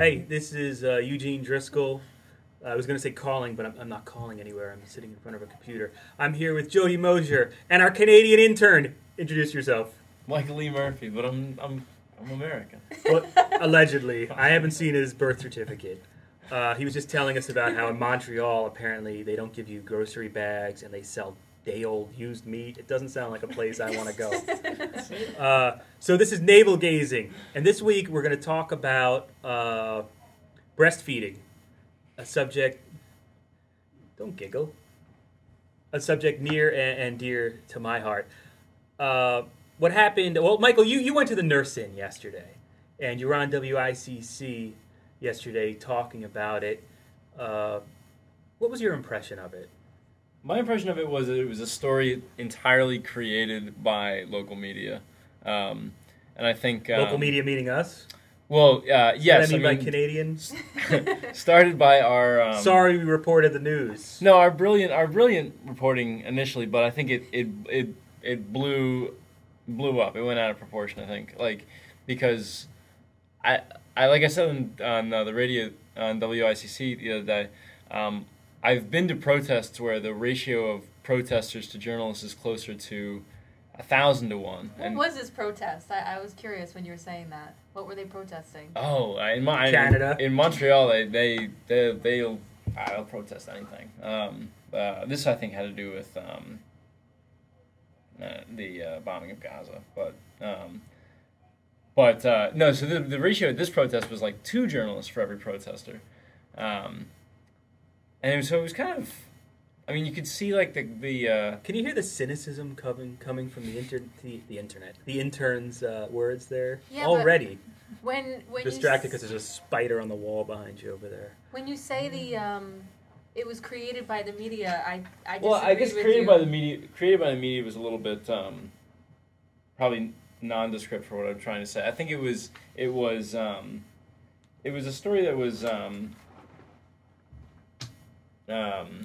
Hey, this is Eugene Driscoll. I was going to say calling, but I'm not calling anywhere. I'm sitting in front of a computer. I'm here with Jodie Mosier and our Canadian intern. Introduce yourself. Michael Lee Murphy, but I'm American. Well, allegedly. I haven't seen his birth certificate. He was just telling us about how in Montreal, apparently, they don't give you grocery bags and they sell day-old used meat. It doesn't sound like a place I want to go. So this is Navel Gazing. And this week, we're going to talk about breastfeeding. A subject, don't giggle, a subject near and dear to my heart. What happened, well, Michael, you went to the nurse-in yesterday, and you were on WICC yesterday talking about it. What was your impression of it? My impression of it was that it was a story entirely created by local media. And I think... local media meaning us? Well, yes. What I mean by Canadians? Started by our... Sorry we reported the news. No, our brilliant reporting initially, but I think it blew up. It went out of proportion, I think. Because I like I said on the radio on WICC the other day, I've been to protests where the ratio of protesters to journalists is closer to 1,000 to 1. What was this protest? I was curious when you were saying that. What were they protesting? Oh, Canada. In Montreal, they'll protest anything. This I think had to do with the bombing of Gaza, but no. So the ratio at this protest was like 2 journalists for every protester, and so it was kind of. I mean, you could see like the Can you hear the cynicism coming from the internet, the intern's words there already? When distracted because there's a spider on the wall behind you over there. When you say it was created by the media, I guess created by the media was a little bit probably nondescript for what I'm trying to say. I think it was a story that was.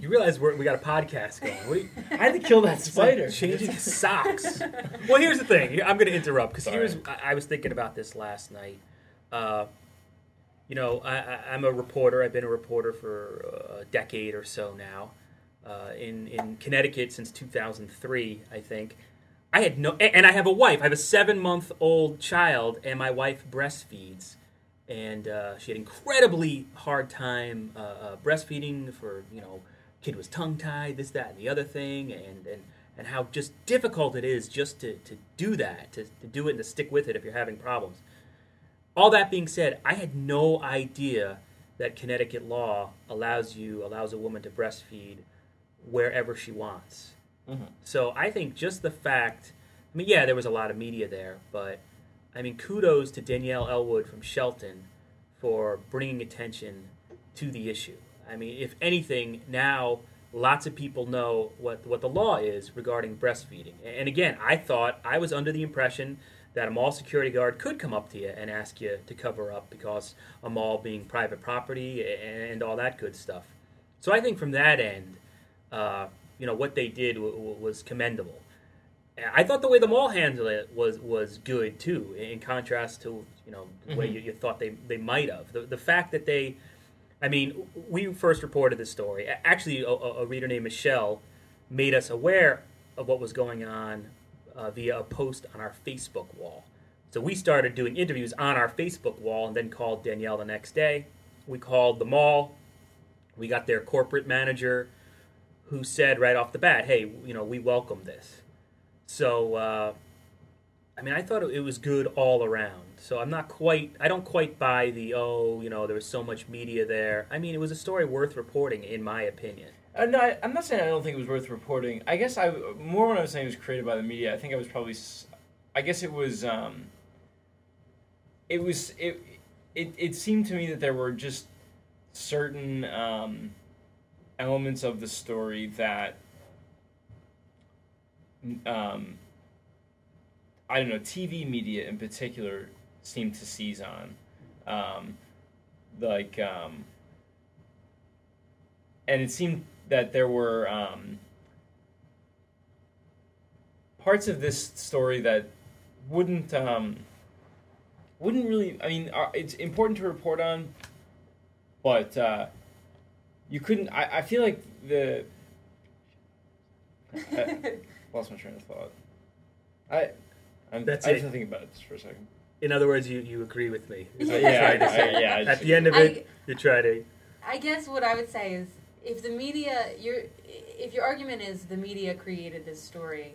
You realize we got a podcast going. I had to kill that spider. Changing socks. Well, here's the thing. I'm going to interrupt because I was thinking about this last night. I'm a reporter. I've been a reporter for a decade or so now. In Connecticut since 2003, I think. And I have a wife. I have a 7-month-old child, and my wife breastfeeds. And she had incredibly hard time breastfeeding for, kid was tongue-tied, this, that, and the other thing, and how just difficult it is just to do that, to do it and to stick with it if you're having problems. All that being said, I had no idea that Connecticut law allows a woman to breastfeed wherever she wants. Mm-hmm. So I think just the fact, there was a lot of media there, but kudos to Danielle Elwood from Shelton for bringing attention to the issue. If anything, now lots of people know what the law is regarding breastfeeding. And again, I was under the impression that a mall security guard could come up to you and ask you to cover up because a mall being private property and all that good stuff. So I think from that end, what they did was commendable. I thought the way the mall handled it was good too, in contrast to the way you thought they might have. The fact that we first reported this story. Actually, a reader named Michelle made us aware of what was going on via a post on our Facebook wall. So we started doing interviews on our Facebook wall and then called Danielle the next day. We called the mall. We got their corporate manager who said right off the bat, hey, we welcome this. So, I thought it was good all around. So I don't quite buy the, there was so much media there. It was a story worth reporting, in my opinion. No, I'm not saying I don't think it was worth reporting. I guess more when I was saying it was created by the media, I think I was probably, I guess it was, it seemed to me that there were just certain elements of the story that I don't know, TV media in particular seemed to seize on. And it seemed that there were parts of this story that wouldn't wouldn't really. I mean, it's important to report on, but you couldn't. I feel like I lost my train of thought. I have to think about it just for a second. In other words, you agree with me. Yeah. At the end of it, you try to. I guess what I would say is, if the media, if your argument is the media created this story,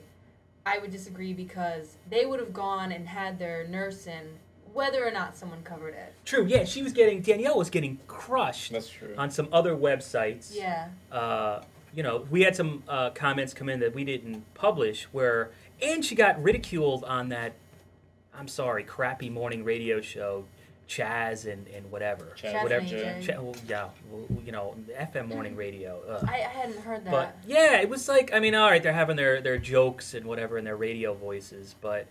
I would disagree, because they would have gone and had their nurse in, whether or not someone covered it. True. Yeah, Danielle was getting crushed. That's true. On some other websites. Yeah. We had some comments come in that we didn't publish and she got ridiculed on that, I'm sorry, crappy morning radio show, Chaz and whatever. Chaz whatever. FM morning radio. I hadn't heard that. But yeah, it was like, I mean, all right, they're having their jokes and whatever in their radio voices, but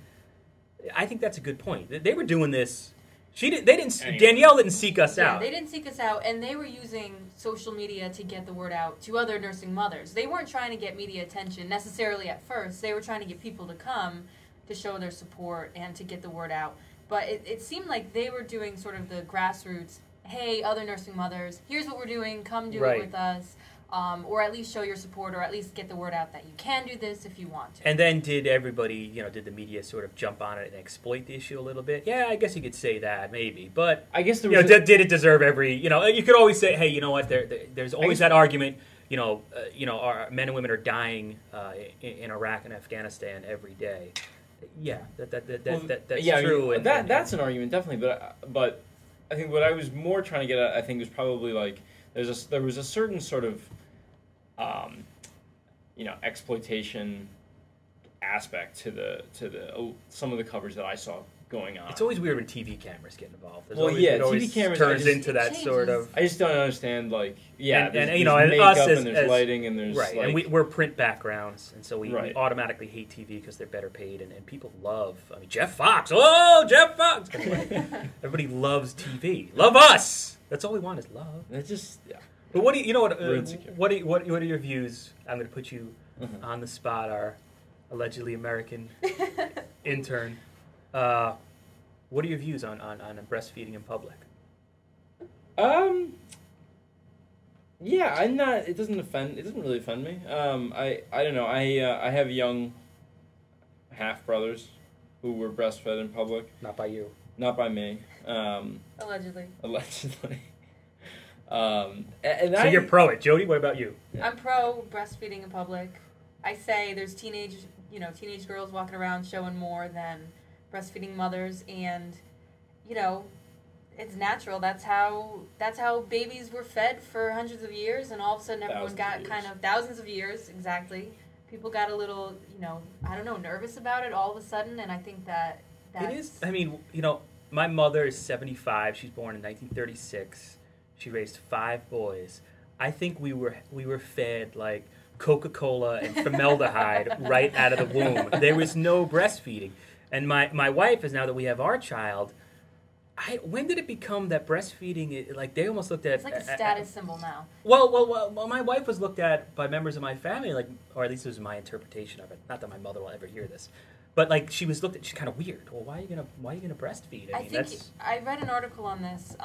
I think that's a good point. They were doing this. Danielle didn't seek us out. They didn't seek us out, and they were using social media to get the word out to other nursing mothers. They weren't trying to get media attention necessarily at first. They were trying to get people to come to show their support and to get the word out. But it seemed like they were doing sort of the grassroots, hey, other nursing mothers, here's what we're doing, come do it with us. Or at least show your support, or at least get the word out that you can do this if you want to. And then did the media sort of jump on it and exploit the issue a little bit? Yeah, I guess you could say that, maybe. But I guess did it deserve every, you could always say, hey, you know what, there's always that argument, our men and women are dying in Iraq and Afghanistan every day. Yeah, that's true. That's an argument, definitely. But I think what I was more trying to get at, I think, was probably like, there was a certain sort of exploitation aspect to the some of the coverage that I saw going on. It's always weird when TV cameras get involved. TV cameras turns into that sort of. I just don't understand. There's makeup and there's lighting and there's right, and we're print backgrounds, and so we automatically hate TV because they're better paid, and people love. I mean, Jeff Fox. Oh, Jeff Fox! Everybody loves TV. Love us. That's all we want is love. It's just But what do you know? What are your views? I'm going to put you on the spot. Our allegedly American intern. What are your views on breastfeeding in public? Yeah, I'm not. It doesn't really offend me. I don't know. I have young half brothers who were breastfed in public. Not by you. Not by me. Allegedly. So you're pro it, Jodie. What about you? I'm pro breastfeeding in public. I say there's teenage girls walking around showing more than breastfeeding mothers, and it's natural. That's how babies were fed for hundreds of years, and all of a sudden everyone got kind of thousands of years exactly. People got a little, nervous about it all of a sudden, and I think that's... It is. I mean, my mother is 75. She's born in 1936. She raised 5 boys. I think we were fed like Coca-Cola and formaldehyde right out of the womb. There was no breastfeeding. And my wife is, now that we have our child, when did it become that breastfeeding, they almost looked at... It's like a status symbol now. Well, my wife was looked at by members of my family, or at least it was my interpretation of it. Not that my mother will ever hear this. But she was looked at, she's kind of weird. Well, why are you gonna breastfeed? I read an article on this.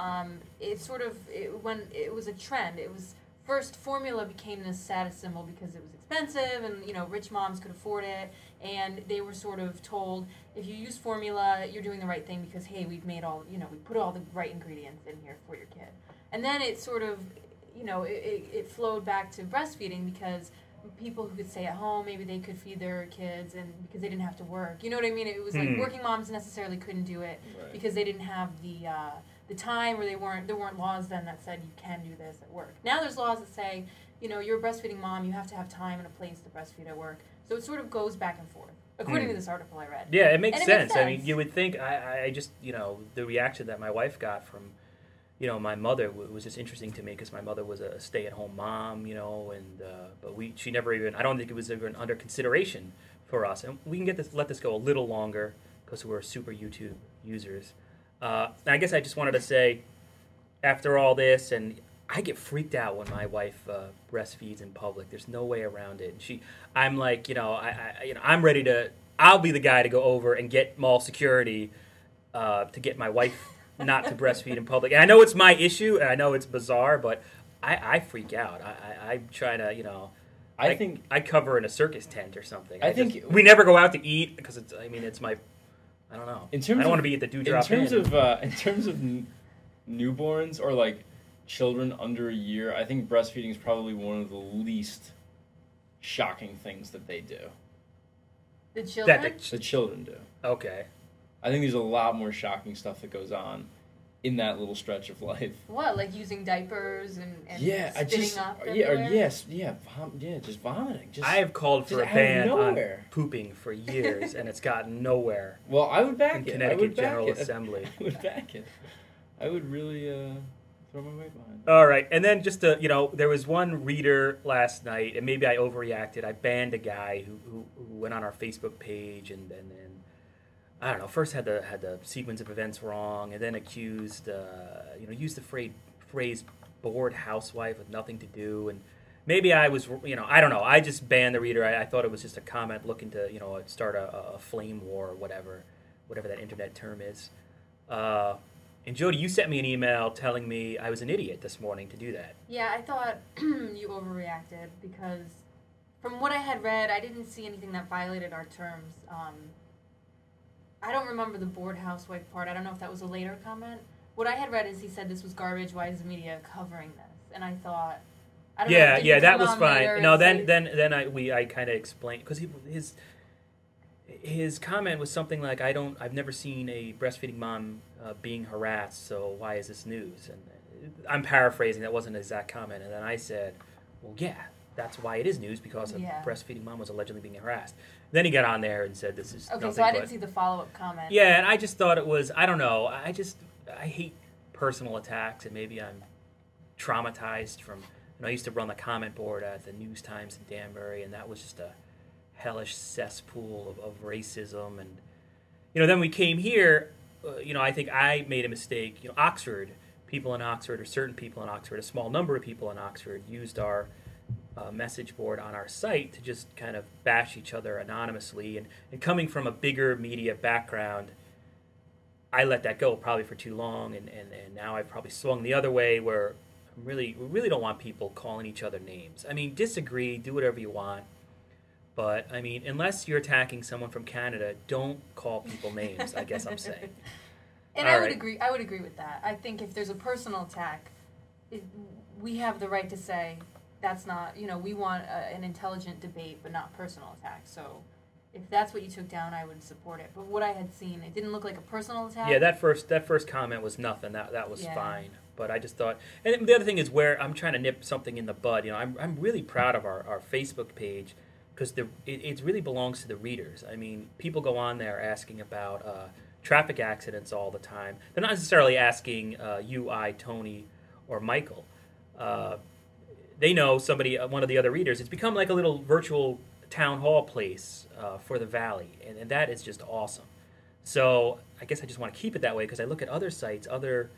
When it was a trend. It was first formula became this status symbol because it was expensive, and rich moms could afford it, and they were sort of told, if you use formula, you're doing the right thing because hey, we've made we put all the right ingredients in here for your kid. And then it sort of, it flowed back to breastfeeding because people who could stay at home, maybe they could feed their kids, and because they didn't have to work. You know what I mean? It was like working moms necessarily couldn't do it because they didn't have the time, or there weren't laws then that said you can do this at work. Now there's laws that say, you're a breastfeeding mom, you have to have time and a place to breastfeed at work. So it sort of goes back and forth, according to this article I read. Yeah, it makes sense. I mean, you would think, I just, the reaction that my wife got from, my mother was just interesting to me because my mother was a stay-at-home mom, but she never even, I don't think it was even under consideration for us. And we can let this go a little longer because we're super YouTube users. I guess I just wanted to say, after all this, and I get freaked out when my wife breastfeeds in public. There's no way around it. And I'm like, I'm ready to, I'll be the guy to go over and get mall security to get my wife not to breastfeed in public. And I know it's my issue, and I know it's bizarre, but I freak out. I try to, I think I cover in a circus tent or something. We never go out to eat because it's my, I don't know. I don't want to be at the Dewdrop Inn. In terms of newborns or like children under a year, I think breastfeeding is probably one of the least shocking things that they do. The children? The children do. Okay. I think there's a lot more shocking stuff that goes on in that little stretch of life. What, like using diapers and spitting up everywhere? Just vomiting. I have called for a ban on pooping for years, and it's gotten nowhere. Well, I would back it. Connecticut General Assembly. I would back it. I would really throw my weight behind it. All right, and then just there was one reader last night, and maybe I overreacted. I banned a guy who went on our Facebook page and I don't know. First had the sequence of events wrong, and then accused, used the phrase "bored housewife" with nothing to do, and maybe I was, I don't know. I just banned the reader. I thought it was just a comment looking to, start a flame war or whatever that internet term is. And Jodie, you sent me an email telling me I was an idiot this morning to do that. Yeah, I thought you overreacted because from what I had read, I didn't see anything that violated our terms. I don't remember the bored housewife part. I don't know if that was a later comment. What I had read is he said this was garbage. Why is the media covering this? And I thought, I don't know. Yeah, that was fine. No, then I kind of explained because his comment was something like, I've never seen a breastfeeding mom being harassed. So why is this news? And I'm paraphrasing. That wasn't an exact comment. And then I said, well, yeah. That's why it is news, because a breastfeeding mom was allegedly being harassed. Then he got on there and said this is okay, so I didn't see the follow-up comment. Yeah, and I just thought it was, I don't know, I hate personal attacks, and maybe I'm traumatized from, I used to run the comment board at the News Times in Danbury, and that was just a hellish cesspool of racism. And, then we came here, I think I made a mistake. Oxford, people in Oxford, or certain people in Oxford, a small number of people in Oxford used our message board on our site to just kind of bash each other anonymously. And coming from a bigger media background, I let that go probably for too long, and now I've probably swung the other way where we really don't want people calling each other names. I mean, disagree, do whatever you want, but I mean, unless you're attacking someone from Canada, don't call people names, I guess I'm saying. And I would agree with that. I think if there's a personal attack, we have the right to say, that's not, we want an intelligent debate, but not personal attack. So if that's what you took down, I would support it. But what I had seen, it didn't look like a personal attack. Yeah, that first comment was nothing. That was fine. But I just thought, and the other thing is where I'm trying to nip something in the bud. I'm really proud of our Facebook page because it really belongs to the readers. I mean, people go on there asking about traffic accidents all the time. They're not necessarily asking you, I, Tony, or Michael. They know somebody, one of the other readers. It's become like a little virtual town hall place for the Valley, and that is just awesome. So I guess I just want to keep it that way because I look at other sites, other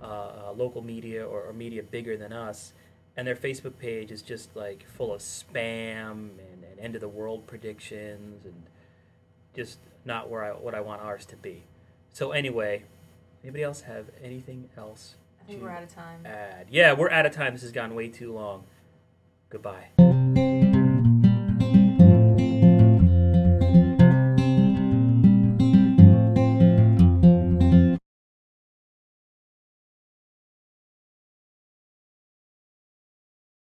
local media or media bigger than us, and their Facebook page is just like full of spam and end of the world predictions and just not what I want ours to be. So anyway, anybody else have anything else? I think we're out of time. Yeah, we're out of time. This has gone way too long. Goodbye.